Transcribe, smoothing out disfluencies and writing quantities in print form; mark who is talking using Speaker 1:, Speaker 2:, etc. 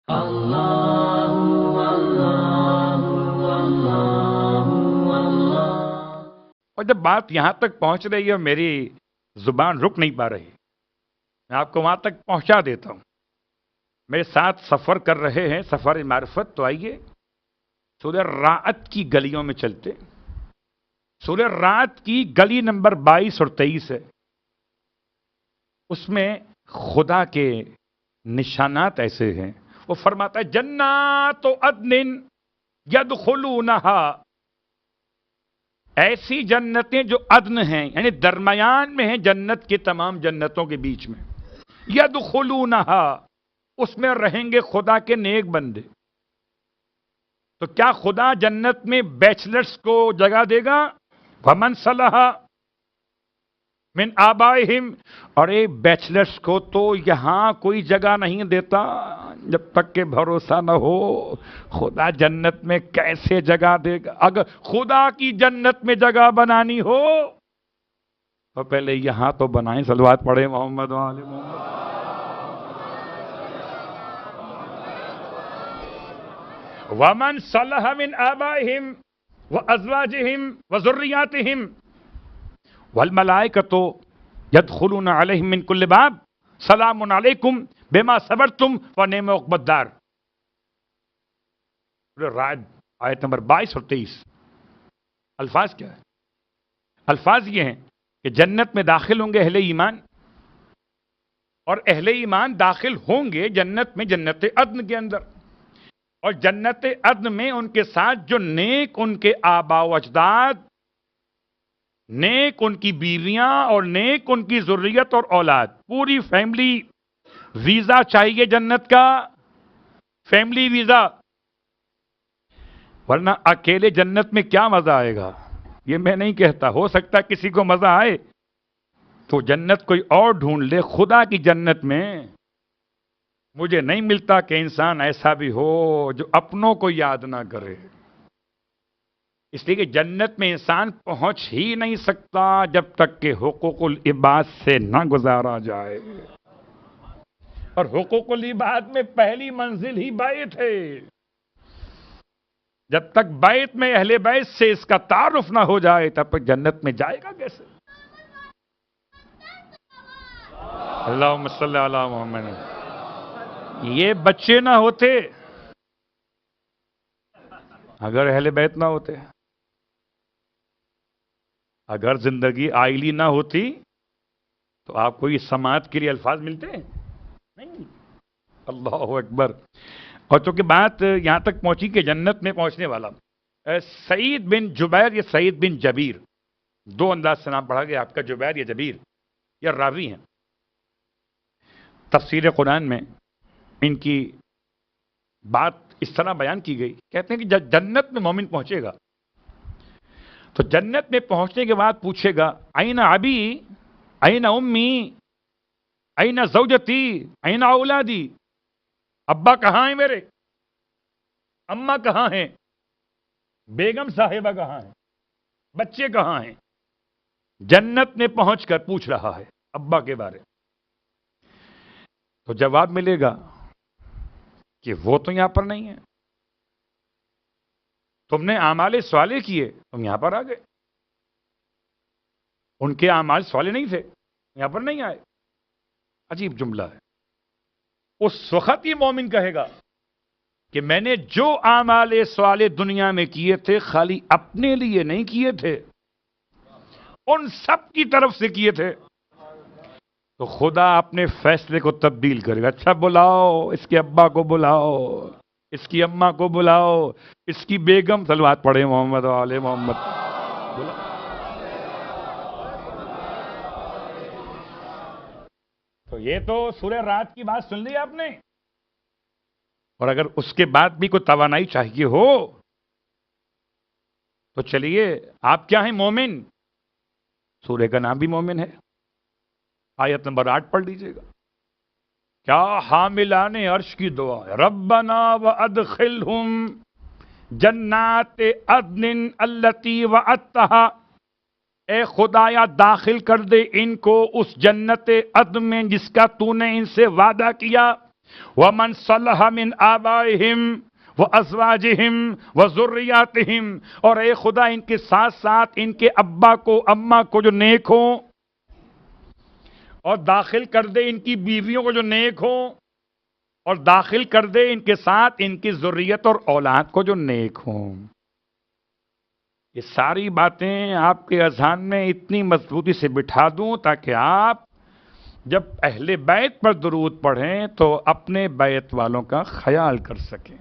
Speaker 1: اللہ اللہ اللہ اللہ۔
Speaker 2: اور جب بات یہاں تک پہنچ رہی ہے میری زبان رک نہیں پا رہی، میں آپ کو وہاں تک پہنچا دیتا ہوں۔ میرے ساتھ سفر کر رہے ہیں، سفر معرفت، تو آئیے سورہ رعد کی گلیوں میں چلتے۔ سورہ رعد کی گلی نمبر 22 اور 23 ہے، اس میں خدا کے نشانات ایسے ہیں۔ وہ فرماتا ہے جنات عدن یدخلونہا، ایسی جنتیں جو عدن ہیں، یعنی درمیان میں ہیں جنت کے تمام جنتوں کے بیچ میں، یدخلونہا، اس میں رہیں گے خدا کے نیک بندے۔ تو کیا خدا جنت میں بیچلرز کو جگہ دے گا؟ وَمَنْ صَلَحَ من آبائہم، اور ایک بیچلرز کو تو یہاں کوئی جگہ نہیں دیتا جب تک کہ بھروسہ نہ ہو خدا جنت میں کیسے جگہ دے گا۔ اگر خدا کی جنت میں جگہ بنانی ہو تو پہلے یہاں تو بنائیں۔ صلوات پڑھیں محمد و آل محمد۔ وَمَنْ صَلَحَ مِنْ آبَائِهِمْ وَأَزْوَاجِهِمْ وَذُرِّيَّاتِهِمْ وَالْمَلَائِكَةُ يَدْخُلُونَ عَلَيْهِمْ مِنْ كُلِّ بَابٍ سَلَامٌ عَلَيْكُمْ بِمَا صَبَرْتُمْ وَنِعْمَ عُقْبَى الدَّارِ۔ سورہ رعد آیت نمبر 22 اور 23۔ الفاظ کیا ہے؟ الفاظ یہ ہیں کہ جنت میں داخل ہوں گے اہل ایمان، اور اہل ایمان داخل ہوں گے جنت میں، جنت عدن کے اندر، اور جنت عدن میں ان کے ساتھ جو نیک ان کے آبا و اجداد، نیک ان کی بیویاں اور نیک ان کی ذریت اور اولاد، پوری فیملی۔ ویزا چاہیے جنت کا، فیملی ویزا، ورنہ اکیلے جنت میں کیا مزہ آئے گا؟ یہ میں نہیں کہتا، ہو سکتا کسی کو مزہ آئے تو جنت کوئی اور ڈھونڈ لے۔ خدا کی جنت میں مجھے نہیں ملتا کہ انسان ایسا بھی ہو جو اپنوں کو یاد نہ کرے۔ اس لیے کہ جنت میں انسان پہنچ ہی نہیں سکتا جب تک کہ حقوق العباد سے نہ گزارا جائے، اور حقوق العباد میں پہلی منزل ہی بیت ہے۔ جب تک بیت میں اہل بیت سے اس کا تعارف نہ ہو جائے تب تک جنت میں جائے گا کیسے؟ اللہم صلی علی محمد۔ یہ بچے نہ ہوتے اگر اہل بیت نہ ہوتے، اگر زندگی آئلی نہ ہوتی تو آپ کو اس سماعت کے لیے الفاظ ملتے ہیں؟ نہیں۔ اللہ اکبر۔ اور چونکہ بات یہاں تک پہنچی کہ جنت میں پہنچنے والا سعید بن جبیر یا سعید بن جبیر، دو انداز سے نام پڑھا گیا آپ کا، جبیر یا جبیر، یا راوی ہیں۔ تفسیر قرآن میں ان کی بات اس طرح بیان کی گئی، کہتے ہیں کہ جب جنت میں مومن پہنچے گا تو جنت میں پہنچنے کے بعد پوچھے گا این ابی، این امی، این زوجتی، این اولادی، ابا کہاں ہیں میرے، اماں کہاں ہیں، بیگم صاحبہ کہاں ہیں، بچے کہاں ہیں؟ جنت میں پہنچ کر پوچھ رہا ہے ابا کے بارے۔ تو جواب ملے گا کہ وہ تو یہاں پر نہیں ہے، تم نے اعمال صالح کیے، تم یہاں پر آ گئے، ان کے اعمال صالح نہیں تھے، یہاں پر نہیں آئے۔ عجیب جملہ ہے۔ اس وقت یہ مومن کہے گا کہ میں نے جو اعمال صالح دنیا میں کیے تھے خالی اپنے لیے نہیں کیے تھے، ان سب کی طرف سے کیے تھے۔ تو خدا اپنے فیصلے کو تبدیل کرے گا، اچھا بلاؤ اس کے ابا کو، بلاؤ اس کی اماں کو، بلاؤ اس کی بیگم، صلوات پڑھے محمد و آل محمد، بلاؤ۔ تو یہ تو سورہ رعد کی بات سن لی آپ نے، اور اگر اس کے بعد بھی کوئی توانائی چاہیے ہو تو چلیے، آپ کیا ہیں؟ مومن۔ سورہ کا نام بھی مومن ہے، آیت نمبر 8 پڑھ لیجئے گا۔ کیا حاملان عرش کی دعا ہے، ربنا وادخلہم جنات عدن التی وعدتها، اے خدایا داخل کر دے ان کو اس جنت عدن میں جس کا تو نے ان سے وعدہ کیا۔ وَمَنْ صَلَحَ مِنْ آبَائِهِمْ وَأَزْوَاجِهِمْ وَذُرِّيَّاتِهِمْ، اور اے خدا ان کے ساتھ ساتھ ان کے ابا کو اماں کو جو نیک ہوں، اور داخل کر دے ان کی بیویوں کو جو نیک ہوں، اور داخل کر دے ان کے ساتھ ان کی ذریت اور اولاد کو جو نیک ہوں۔ یہ ساری باتیں آپ کے اذہان میں اتنی مضبوطی سے بٹھا دوں تاکہ آپ جب اہل بیت پر درود پڑھیں تو اپنے بیت والوں کا خیال کر سکیں۔